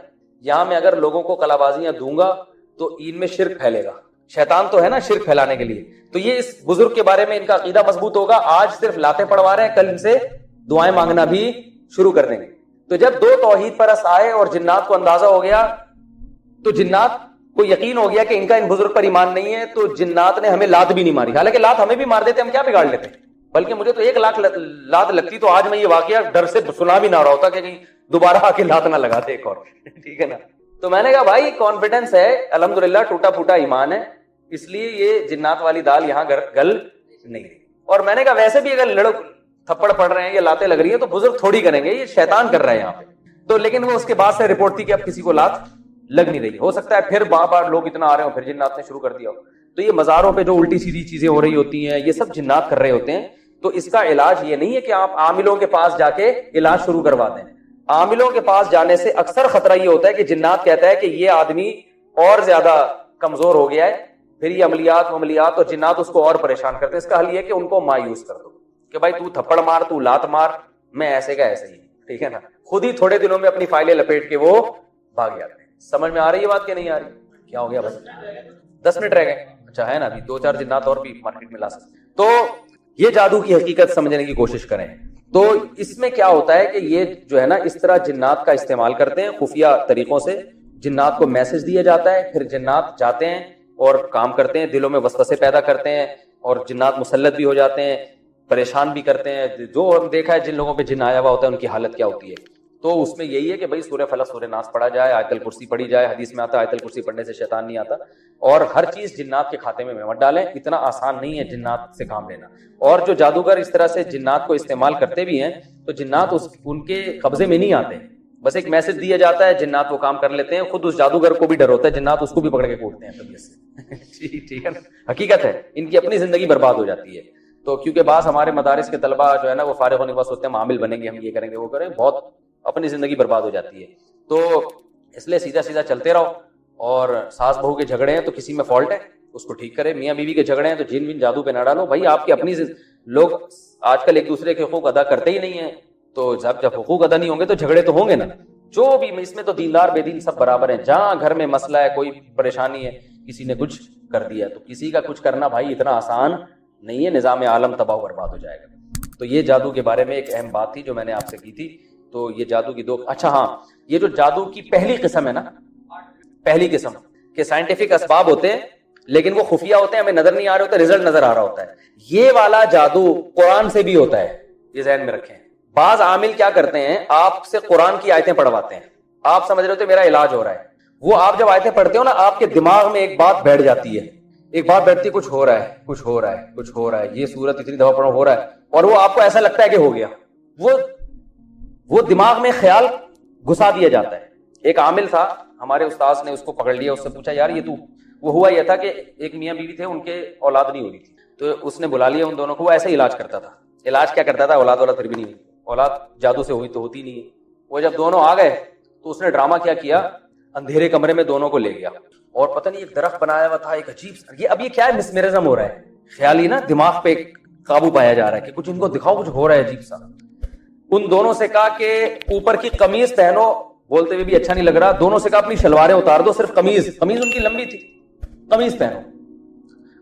یہاں میں اگر لوگوں کو کلابازیاں دوں گا تو ان میں شرک پھیلے گا. شیطان تو ہے نا شرک پھیلانے کے لیے. تو یہ اس بزرگ کے بارے میں ان کا عقیدہ مضبوط ہوگا. آج صرف لاتیں پڑوا رہے ہیں, کل ان سے دعائیں مانگنا بھی شروع کر دیں گے. تو جب 2 توحید پرست آئے اور جنات کو اندازہ ہو گیا, تو جنات کو یقین ہو گیا کہ ان کا ان بزرگ پر ایمان نہیں ہے, تو جنات نے ہمیں لات بھی نہیں ماری. حالانکہ لات ہمیں بھی مار دیتے, ہم کیا بگاڑ لیتے, بلکہ مجھے تو 1 لاکھ لات لگتی تو آج میں یہ واقعہ ڈر سے سنا بھی نہ رہا ہوتا کہ کہیں دوبارہ آ کے لات نہ لگاتے ایک اور. ٹھیک ہے نا. تو میں نے کہا بھائی کانفیڈنس ہے, الحمدللہ ٹوٹا پھوٹا ایمان ہے, اس لیے یہ جنات والی دال یہاں گل نہیں رہی. اور میں نے کہا ویسے بھی اگر تھپڑ پڑ رہے ہیں یا لاتیں لگ رہی ہیں تو بزرگ تھوڑی کریں گے, یہ شیطان کر رہا ہے یہاں پہ. تو لیکن وہ اس کے بعد سے رپورٹ تھی کہ اب کسی کو لات لگ نہیں رہی. ہو سکتا ہے پھر بار لوگ اتنا آ رہے ہو, پھر جنات نے شروع کر دیا ہو. تو یہ مزاروں پہ جو الٹی سیدھی چیزیں ہو رہی ہوتی ہیں, یہ سب جنات کر رہے ہوتے ہیں. تو اس کا علاج یہ نہیں ہے کہ آپ عاملوں کے پاس جا کے علاج شروع کروا دیں. عاملوں کے پاس جانے سے اکثر خطرہ یہ ہوتا ہے کہ جنات کہتا ہے کہ یہ آدمی اور زیادہ کمزور ہو گیا ہے, پھر یہ عملیات اور جنات اس کو اور پریشان کرتے ہیں. اس کا حل یہ ہے کہ ان کو مایوس کر دو کہ بھائی تو تھپڑ مار, تو لات مار, میں ایسے کا ایسے ہی. ٹھیک ہے نا. خود ہی تھوڑے دنوں میں اپنی فائلیں لپیٹ کے وہ بھاگ جاتے ہیں. سمجھ میں آ رہی ہے بات کہ نہیں آ رہی؟ کیا ہو گیا بس 10 منٹ رہ گئے. اچھا ہے نا, ابھی 2-4 جنات اور بھی مارکیٹ میں لا سکتے. تو یہ جادو کی حقیقت سمجھنے کی کوشش کریں. تو اس میں کیا ہوتا ہے کہ یہ جو ہے نا اس طرح جنات کا استعمال کرتے ہیں خفیہ طریقوں سے. جنات کو میسج دیا جاتا ہے, پھر جنات جاتے ہیں اور کام کرتے ہیں, دلوں میں وسوسے پیدا کرتے ہیں, اور جنات مسلط بھی ہو جاتے ہیں, پریشان بھی کرتے ہیں. جو ہم دیکھا ہے جن لوگوں پہ جن آیا ہوا ہوتا ہے ان کی حالت کیا ہوتی ہے. تو اس میں یہی ہے کہ بھائی سورہ فلق سورہ ناس پڑھا جائے, آیت الکرسی پڑھی جائے. حدیث میں آتا ہے آیت الکرسی پڑھنے سے شیطان نہیں آتا. اور ہر چیز جنات کے کھاتے میں مت ڈالیں, اتنا آسان نہیں ہے جنات سے کام لینا. اور جو جادوگر اس طرح سے جنات کو استعمال کرتے بھی ہیں تو جنات ان کے قبضے میں نہیں آتے, بس ایک میسج دیا جاتا ہے, جنات وہ کام کر لیتے ہیں. خود اس جادوگر کو بھی ڈر ہوتا ہے, جنات اس کو بھی پکڑ کے کوٹتے ہیں طبیعت سے. ٹھیک ہے نا, حقیقت ہے. ان کی اپنی زندگی برباد ہو جاتی ہے. تو کیونکہ بعض ہمارے مدارس کے طلبہ جو ہے نا وہ فارغ ہونے کے بعد سوچتے ہیں ہم عامل بنیں گے, ہم یہ کریں گے وہ کریں, بہت اپنی زندگی برباد ہو جاتی ہے. تو اس لیے سیدھا سیدھا چلتے رہو. اور ساس بہو کے جھگڑے ہیں تو کسی میں فالٹ ہے, اس کو ٹھیک کرے. میاں بیوی کے جھگڑے ہیں تو جن بن جادو پہ نہ ڈالو. بھائی آپ کے اپنی لوگ آج کل ایک دوسرے کے حقوق ادا کرتے ہی نہیں ہیں, تو جب حقوق ادا نہیں ہوں گے تو جھگڑے تو ہوں گے نا. جو بھی اس میں تو دیندار بے دین سب برابر ہیں. جہاں گھر میں مسئلہ ہے, کوئی پریشانی ہے, کسی نے کچھ کر دیا, تو کسی کا کچھ کرنا بھائی اتنا آسان نہیں ہے, نظام عالم تباہ و برباد ہو جائے گا. تو یہ جادو کے بارے میں ایک اہم بات تھی جو میں نے آپ سے کی تھی. تو یہ جادو کی 2. اچھا ہاں, یہ جو جادو کی پہلی قسم ہے نا, پہلی قسم کہ سائنٹیفک اسباب ہوتے ہیں لیکن وہ خفیہ ہوتے ہیں, ہمیں نظر نہیں آ رہے ہوتے, رزلٹ نظر آ رہا ہوتا ہے. یہ والا جادو قرآن سے بھی ہوتا ہے, یہ ذہن میں رکھیں. بعض عامل کیا کرتے ہیں, آپ سے قرآن کی آیتیں پڑھواتے ہیں, آپ سمجھ رہے ہوتے میرا علاج ہو رہا ہے. وہ آپ جب آیتیں پڑھتے ہو نا, آپ کے دماغ میں ایک بات بیٹھ جاتی ہے, ایک بات بیٹھتی ہے, کچھ ہو رہا ہے, کچھ ہو رہا ہے, کچھ ہو رہا ہے, یہ سورت اتنی دفعہ پڑھو ہو رہا ہے, اور وہ آپ کو ایسا لگتا ہے کہ ہو گیا. وہ دماغ میں خیال گھسا دیا جاتا ہے. ایک عامل تھا, ہمارے استاذ نے اس کو پکڑ لیا, اس سے پوچھا یار یہ تو, وہ ہوا یہ تھا کہ ایک میاں بیوی تھے, ان کے اولاد نہیں ہو رہی تھی, تو اس نے بلا لیا ان دونوں کو. وہ ایسے علاج کرتا تھا. علاج کیا کرتا تھا, اولاد والا پھر بھی نہیں ہوئی, اولاد جادو سے ہوئی تو ہوتی نہیں ہے. وہ جب دونوں آ گئے تو اس نے ڈرامہ کیا کیا, اندھیرے کمرے میں دونوں کو لے گیا, اور پتہ نہیں ایک درخت بنایا ہوا تھا, ایک عجیب اب یہ کیا ہے, مسمرزم ہو رہا ہے, خیالی نا دماغ پہ قابو پایا جا رہا ہے کہ کچھ ان کو دکھاؤ, کچھ ہو رہا ہے عجیب سا. ان دونوں سے کہا کہ اوپر کی قمیض پہنو, بولتے ہوئے بھی اچھا نہیں لگ رہا. دونوں سے کہا اپنی شلواریں اتار دو, صرف قمیض ان کی لمبی تھی, قمیض پہنو.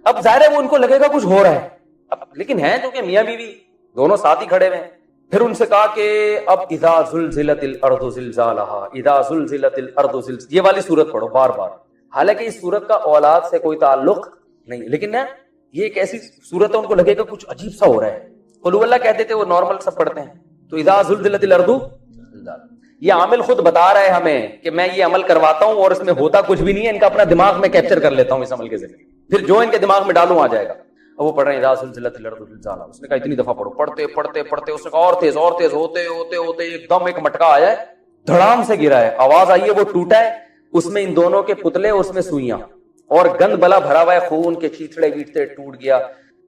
اب ظاہر ہے وہ ان کو لگے گا کچھ ہو رہا ہے, اب لیکن ہیں جو کہ میاں بیوی دونوں ساتھ ہی کھڑے ہوئے ہیں, پھر ان سے کہا کہ اب اذا زلزلت الارض زلزالہا اذا زلزلت الارض یہ والی سورت پڑھو بار بار. حالانکہ اس سورت کا اولاد سے کوئی تعلق نہیں, لیکن نا یہ ایک ایسی سورت ہے ان کو لگے گا کچھ عجیب سا ہو رہا ہے. قل اللہ کہتے تھے وہ نارمل سب پڑھتے ہیں. تو اذا زلزلت الارض یہ عامل خود بتا رہا ہے ہمیں کہ میں یہ عمل کرواتا ہوں اور اس میں ہوتا کچھ بھی نہیں ہے, ان کا اپنا دماغ میں کیپچر کر لیتا ہوں اس عمل کے ذریعے, پھر جو ان کے دماغ میں ڈالوں آ جائے گا. اب وہ پڑھ رہے ہیں اذا زلزلت الارض زلزالہا, اس نے کہا اتنی دفعہ پڑھو, پڑھتے پڑھتے پڑھتے اس نے کہا اور تیز ہوتے ہوتے ہوتے ایک دم ایک مٹکا آیا ہے, دھڑام سے گرا ہے, آواز آئی ہے, وہ ٹوٹا ہے, اس میں ان دونوں کے پتلے, اس میں سوئیاں اور گند بلا بھرا ہوا ہے, خون کے چیتڑے ویٹتے, ٹوٹ گیا.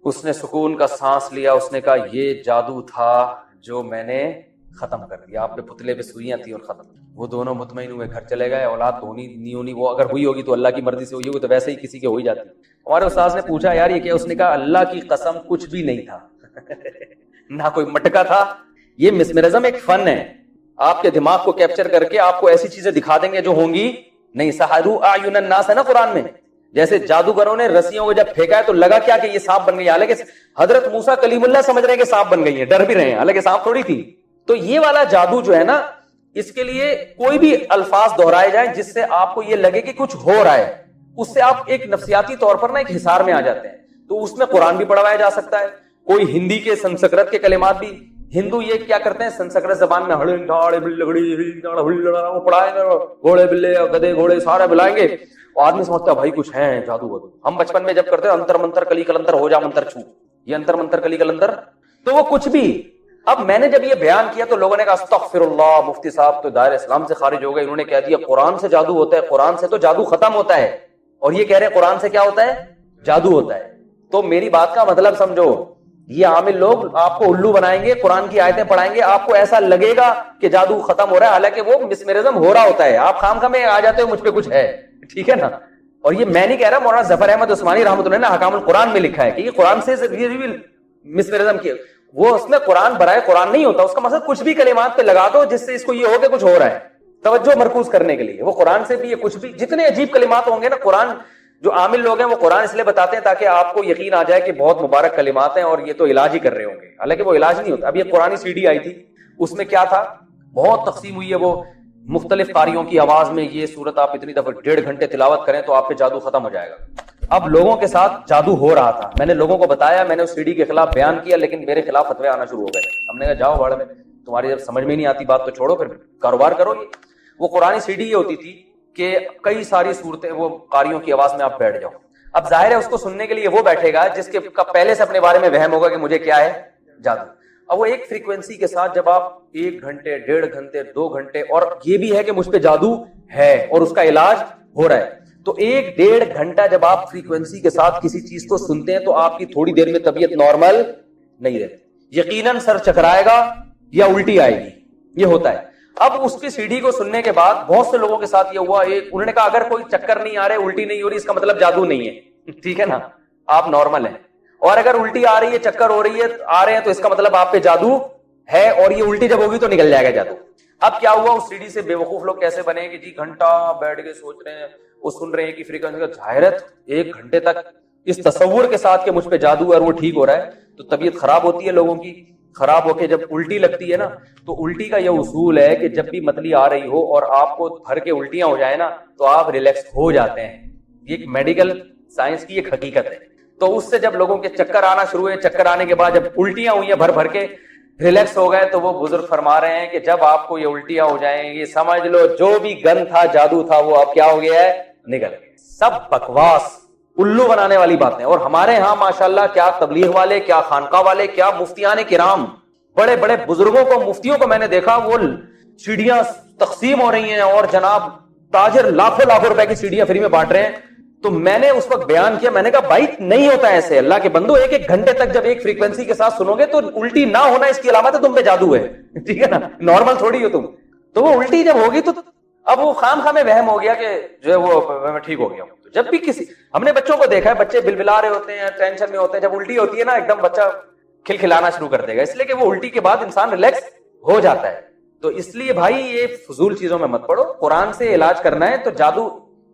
اس نے سکون کا سانس لیا, اس نے کہا یہ جادو تھا جو میں نے ختم کر دیا, آپ نے پتلے پہ سوئیاں تھی اور ختم. وہ دونوں مطمئن ہوئے, گھر چلے گئے. اولاد تو ہونی نہیں ہونی, وہ اگر ہوئی ہوگی تو اللہ کی مرضی سے ہوئی ہوگی, تو ویسے ہی کسی کے ہو ہی جاتی. ہمارے استاذ نے پوچھا یار یہ کیا, اس نے کہا اللہ کی قسم کچھ بھی نہیں تھا نہ کوئی مٹکا تھا. یہ مسمرزم ایک فن ہے, آپ کے دماغ کو کیپچر کر کے آپ کو ایسی چیزیں دکھا دیں گے جو ہوں گی نہیں. سحروا اعین الناس ہے نا قرآن میں, جیسے جادوگروں نے رسیوں کو جب پھینکا ہے تو لگا کیا کہ یہ سانپ بن گئی, حالانکہ حضرت موسیٰ کلیم اللہ سمجھ رہے ہیں کہ سانپ بن گئی ہے, ڈر بھی رہے ہیں, حالانکہ سانپ تھوڑی تھی. تو یہ والا جادو جو ہے نا, اس کے لیے کوئی بھی الفاظ دہرائے جائیں جس سے آپ کو یہ لگے کہ کچھ ہو رہا ہے, اس سے آپ ایک نفسیاتی طور پر نا ایک حصار میں آ جاتے ہیں. تو اس میں قرآن بھی پڑھوایا جا سکتا ہے, کوئی ہندی کے سنسکرت کے کلمات بھی. ہندو یہ کیا کرتے ہیں سنسکرت زبان میں وہ پڑھائیں گے, گھوڑے بلے گدے گھوڑے سارے بلائیں گے, آدمی سمجھتا ہے بھائی کچھ ہے جادو وادو. ہم بچپن میں جب کرتے ہیں انتر منتر کلی کلندر ہو جا منتر چھو, یہ انتر منتر کلی کلندر, تو وہ کچھ بھی. اب میں نے جب یہ بیان کیا تو لوگوں نے کہا استغفر اللہ, مفتی صاحب تو دائرہ اسلام سے خارج ہو گئے, انہوں نے کہہ دیا قرآن سے جادو ہوتا ہے, قرآن سے تو جادو ختم ہوتا ہے, اور یہ کہہ رہے قرآن سے کیا ہوتا ہے, جادو ہوتا ہے. تو میری بات کا مطلب سمجھو, یہ عامل لوگ آپ کو الو بنائیں گے, قرآن کی آیتیں پڑھائیں گے, آپ کو ایسا لگے گا کہ جادو ختم ہو رہا ہے, حالانکہ وہ مسمرزم ہو رہا ہوتا ہے. آپ خام میں آ جاتے ہو مجھ پہ کچھ ہے, ٹھیک ہے نا. اور یہ میں نہیں کہہ رہا, مولانا ظفر احمد عثمانی رحمۃ اللہ نے حکام القرآن میں لکھا ہے کہ یہ قرآن سے مسمرزم کی, وہ اس میں قرآن برائے قرآن نہیں ہوتا, اس کا مقصد کچھ بھی کلمات پہ لگا دو جس سے اس کو یہ ہو کہ کچھ ہو رہا ہے, توجہ مرکوز کرنے کے لیے. وہ قرآن سے بھی یہ کچھ بھی جتنے عجیب کلمات ہوں گے نا, قرآن جو عامل لوگ ہیں وہ قرآن اس لیے بتاتے ہیں تاکہ آپ کو یقین آ جائے کہ بہت مبارک کلمات ہیں اور یہ تو علاج ہی کر رہے ہوں گے, حالانکہ وہ علاج نہیں ہوتا. اب یہ قرآنی سی ڈی آئی تھی, اس میں کیا تھا, بہت تقسیم ہوئی ہے وہ مختلف قاریوں کی آواز میں. یہ سورت آپ اتنی دفعہ 1.5 گھنٹے تلاوت کریں تو آپ پہ جادو ختم ہو جائے گا. اب لوگوں کے ساتھ جادو ہو رہا تھا, میں نے لوگوں کو بتایا, میں نے اس سی ڈی کے خلاف بیان کیا, لیکن میرے خلاف فتوے آنا شروع ہو گئے. ہم نے کہا جاؤ باڑ میں, تمہاری جب سمجھ میں نہیں آتی بات تو چھوڑو, پھر کاروبار کرو. وہ قرآنی سی ڈی یہ ہوتی تھی کہ کئی ساری صورتیں وہ قاریوں کی آواز میں آپ بیٹھ جاؤ. اب ظاہر ہے اس کو سننے کے لیے وہ بیٹھے گا جس کے پہلے سے اپنے بارے میں وہم ہوگا کہ مجھے کیا ہے جادو. اب وہ ایک فریکوینسی کے ساتھ جب آپ 1 گھنٹے 1.5 گھنٹے 2 گھنٹے, اور یہ بھی ہے کہ مجھ پہ جادو ہے اور اس کا علاج ہو رہا ہے, تو 1.5 گھنٹہ جب آپ فریکوینسی کے ساتھ کسی چیز کو سنتے ہیں تو آپ کی تھوڑی دیر میں طبیعت نارمل نہیں رہتی, یقیناً سر چکرائے گا یا الٹی آئے گی, یہ ہوتا ہے. اب اس کی سی ڈی کو سننے کے بعد بہت سے لوگوں کے ساتھ یہ ہوا, انہوں نے کہا اگر کوئی چکر نہیں آ رہے, الٹی نہیں ہو رہی, اس کا مطلب جادو نہیں ہے, ٹھیک ہے نا, آپ نارمل ہیں. اور اگر الٹی آ رہی ہے, چکر ہو رہی ہے, آ رہے ہیں, تو اس کا مطلب آپ پہ جادو ہے, اور یہ الٹی جب ہوگی تو نکل جائے گا جادو. اب کیا ہوا, اس سی ڈی سے بے وقوف لوگ کیسے بنے کہ جی گھنٹہ بیٹھ کے سوچ رہے ہیں, وہ سن رہے ہیں کہ فریکوینسی کا ظاہرت 1 گھنٹے تک اس تصور کے ساتھ کہ مجھ پہ جادو ہے اور وہ ٹھیک ہو رہا ہے, تو طبیعت خراب ہوتی ہے لوگوں کی. خراب ہو کے جب الٹی لگتی ہے نا, تو الٹی کا یہ اصول ہے کہ جب بھی متلی آ رہی ہو اور آپ کو بھر کے الٹیاں ہو جائے نا, تو آپ ریلیکس ہو جاتے ہیں. یہ ایک میڈیکل سائنس کی ایک حقیقت ہے. تو اس سے جب لوگوں کے چکر آنا شروع ہوئے, چکر آنے کے بعد جب الٹیاں ہوئی ہیں بھر بھر کے, ریلیکس ہو گئے, تو وہ بزرگ فرما رہے ہیں کہ جب آپ کو یہ الٹیاں ہو جائیں گی, سمجھ لو جو بھی گن تھا, جادو تھا, وہ اب کیا ہو گیا ہے, نکل گیا. سب بکواس, الو بنانے والی باتیں. اور ہمارے ہاں ماشاءاللہ کیا تبلیغ والے, کیا خانقاہ والے, کیا مفتیان کرام, بڑے بڑے بزرگوں کو, مفتیوں کو میں نے دیکھا, وہ سیڑھیاں تقسیم ہو رہی ہیں اور جناب تاجر لاکھوں روپے کی سیڑھیاں فری میں بانٹ رہے ہیں. تو میں نے اس وقت بیان کیا, میں نے کہا بھائی نہیں ہوتا ایسے, اللہ کے بندو, 1 گھنٹے تک جب ایک فریکوینسی کے ساتھ سنو گے تو الٹی نہ ہونا اس کی علامت ہے تم پہ جادو ہے, ٹھیک ہے نا, نارمل تھوڑی ہو تم. تو وہ الٹی جب ہوگی تو اب وہ خام میں وہم ہو گیا کہ جو ہے وہ میں ٹھیک ہو گیا ہوں. جب بھی کسی, ہم نے بچوں کو دیکھا ہے, بچے بلبلا رہے ہوتے ہیں, ٹینشن میں ہوتے ہیں, جب الٹی ہوتی ہے نا ایک دم بچہ کھلکھلانا شروع کر دے گا, اس لیے کہ وہ الٹی کے بعد انسان ریلیکس ہو جاتا ہے. تو اس لیے بھائی یہ فضول چیزوں میں مت پڑو, قرآن سے علاج کرنا ہے تو جادو,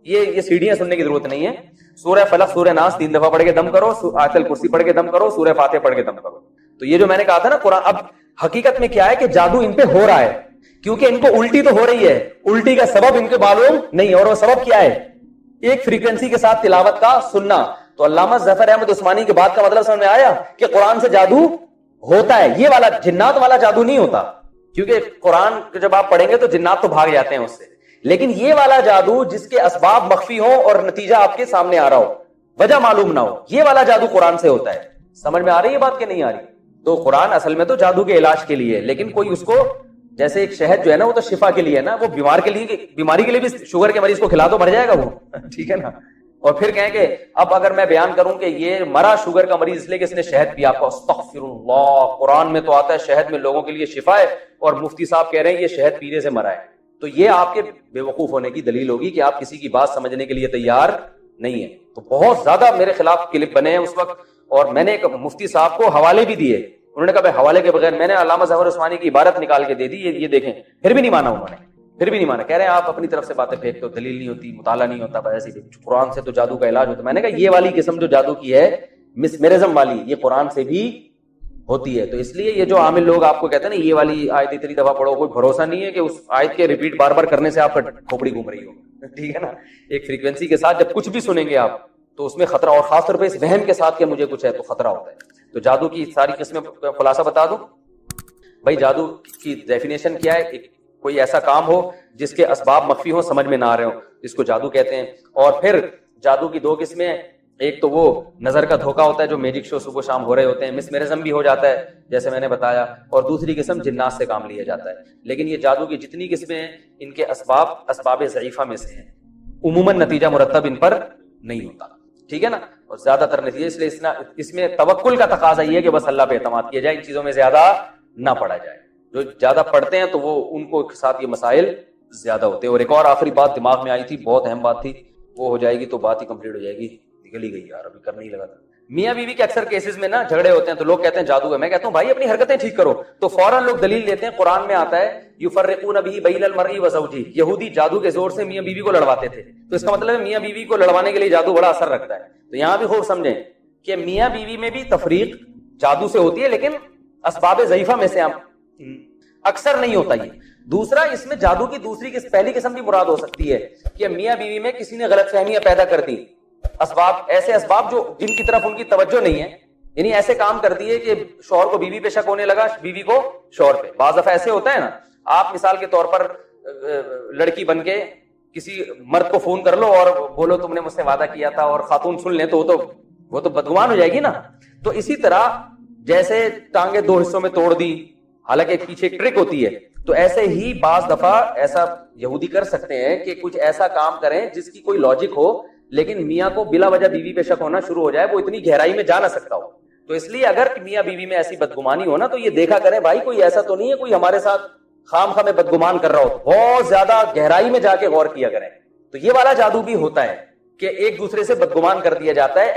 یہ سیڑھیاں سننے کی ضرورت نہیں ہے. سورہ فلق, سورہ ناس 3 دفعہ پڑھ کے دم کرو, آیت الکرسی پڑھ کے دم کرو, سورہ فاتحہ پڑھ کے دم کرو. تو یہ جو میں نے کہا تھا نا قرآن، اب حقیقت میں کیا ہے کہ جادو ان پہ ہو رہا ہے، کیونکہ ان کو الٹی تو ہو رہی ہے، الٹی کا سبب ان کے معلوم نہیں، اور وہ سبب کیا ہے؟ ایک فریکوینسی کے ساتھ تلاوت کا سننا. تو علامہ ظفر احمد عثمانی کی بات کا مطلب سمجھ میں آیا کہ قرآن سے جادو ہوتا ہے، یہ والا جنات والا جادو نہیں ہوتا، کیونکہ قرآن جب آپ پڑھیں گے تو جنات تو بھاگ جاتے ہیں اس سے، لیکن یہ والا جادو جس کے اسباب مخفی ہوں اور نتیجہ آپ کے سامنے آ رہا ہو، وجہ معلوم نہ ہو، یہ والا جادو قرآن سے ہوتا ہے. سمجھ میں آ رہی ہے بات کہ نہیں آ رہی؟ تو قرآن اصل میں تو جادو کے علاج کے لیے ہے، لیکن کوئی اس کو جیسے ایک شہد جو ہے نا وہ تو شفا کے لیے ہے نا، وہ بیمار کے لیے، بیماری کے لیے بھی شوگر کے مریض کو کھلا دو مر جائے گا وہ، ٹھیک ہے نا. اور پھر کہیں کہ اب اگر میں بیان کروں کہ یہ مرا شوگر کا مریض اس لیے کہ اس نے شہد پیا، آپ استغفر اللہ، قرآن میں تو آتا ہے شہد میں لوگوں کے لیے شفا ہے، اور مفتی صاحب کہہ رہے ہیں یہ شہد پینے سے مرا ہے. تو یہ آپ کے بے وقوف ہونے کی دلیل ہوگی کہ آپ کسی کی بات سمجھنے کے لیے تیار نہیں ہے. تو بہت زیادہ میرے خلاف کلپ بنے ہیں اس وقت، اور میں نے ایک مفتی صاحب کو حوالے بھی دیے، انہوں نے کہا بھائی حوالے کے بغیر، میں نے علامہ ظفر عثمانی کی عبارت نکال کے دے دی، یہ دیکھیں، پھر بھی نہیں مانا انہوں نے، پھر بھی نہیں مانا. کہہ رہے ہیں آپ اپنی طرف سے باتیں پھینکتے ہو، دلیل نہیں ہوتی، مطالعہ نہیں ہوتا، بس ایسی قرآن سے تو جادو کا علاج ہوتا. میں نے کہا یہ والی قسم جو جادو کی ہے مسمرزم والی، یہ قرآن سے بھی ہوتی ہے. تو اس لیے یہ جو عامل لوگ آپ کو کہتے ہیں نا یہ والی آیت اتنی دفعہ پڑھو، کوئی بھروسہ نہیں ہے کہ اس آیت کے ریپیٹ بار بار کرنے سے آپ کا کھوپڑی گھوم رہی ہو، ٹھیک ہے نا. ایک فریکوینسی کے ساتھ جب کچھ بھی سنیں گے آپ تو اس میں خطرہ، اور خاص طور پہ اس وہم کے ساتھ کہ مجھے کچھ ہے تو خطرہ ہوتا ہے. تو جادو کی ساری قسمیں خلاصہ بتا دوں بھائی. جادو کی ڈیفینیشن کیا ہے؟ کوئی ایسا کام ہو جس کے اسباب مخفی ہوں، سمجھ میں نہ آ رہے ہوں، اس کو جادو کہتے ہیں. اور پھر جادو کی دو قسمیں، ایک تو وہ نظر کا دھوکہ ہوتا ہے جو میجک شو صبح شام ہو رہے ہوتے ہیں، مسمرزم بھی ہو جاتا ہے جیسے میں نے بتایا، اور دوسری قسم جنات سے کام لیا جاتا ہے. لیکن یہ جادو کی جتنی قسمیں ہیں ان کے اسباب ضعیفہ میں سے ہیں، عموماً نتیجہ مرتب ان پر نہیں ہوتا، ٹھیک ہے نا. اور زیادہ تر نتیجے، اس لیے اس میں توکل کا تقاضا یہ ہے کہ بس اللہ پہ اعتماد کیا جائے، ان چیزوں میں زیادہ نہ پڑا جائے. جو زیادہ پڑھتے ہیں تو وہ ان کو ساتھ یہ مسائل زیادہ ہوتے ہیں. اور ایک اور آخری بات دماغ میں آئی تھی، بہت اہم بات تھی، وہ ہو جائے گی تو بات ہی کمپلیٹ ہو جائے گی. نکل ہی گئی یار، ابھی کرنے ہی لگا تھا. میاں بیوی کے اکثر کیسز میں نا جھگڑے ہوتے ہیں تو لوگ کہتے ہیں جادو ہے. میں کہتا ہوں بھائی اپنی حرکتیں ٹھیک کرو، تو فوراً لوگ دلیل لیتے ہیں. قرآن میں آتا ہے یفرقون به بین المرء وزوجہ، یہودی جادو کے زور سے میاں بیوی کو لڑواتے تھے، تو اس کا مطلب ہے میاں بیوی کو لڑوانے کے لیے جادو بڑا اثر رکھتا ہے. تو یہاں بھی خوب سمجھیں کہ میاں بیوی میں بھی تفریق جادو سے ہوتی ہے، لیکن اسباب ضعیفہ میں سے اکثر نہیں ہوتا. یہ دوسرا، اس میں جادو کی پہلی قسم بھی مراد ہو سکتی ہے کہ میاں بیوی میں کسی نے غلط فہمیاں پیدا کر دی، ایسے اسباب جو جن کی طرف ان کی توجہ نہیں ہے، یعنی ایسے کام کر دیے کہ شوہر کو بیوی پہ شک ہونے لگا، بیوی کو شوہر پہ. بعض دفعہ ایسے ہوتا ہے نا، آپ مثال کے طور پر لڑکی بن کے کسی مرد کو فون کر لو اور بولو تم نے مجھ سے وعدہ کیا تھا، اور خاتون سن لیں تو وہ تو بدگمان ہو جائے گی نا. تو اسی طرح جیسے ٹانگیں دو حصوں میں توڑ دی، حالانکہ پیچھے ایک ٹرک ہوتی ہے، تو ایسے ہی بعض دفعہ ایسا یہودی کر سکتے ہیں کہ کچھ ایسا کام کریں جس کی کوئی لاجک ہو، لیکن میاں کو بلا وجہ بیوی پہ شک ہونا شروع ہو جائے، وہ اتنی گہرائی میں جا نہ سکتا ہو. تو اس لیے اگر میاں بیوی میں ایسی بدگمانی ہو نا تو یہ دیکھا کریں بھائی کوئی ایسا تو نہیں ہے کوئی ہمارے ساتھ خام خواہ میں بدگمان کر رہا ہو، بہت زیادہ گہرائی میں جا کے غور کیا کریں. تو یہ والا جادو بھی ہوتا ہے کہ ایک دوسرے سے بدگمان کر دیا جاتا ہے.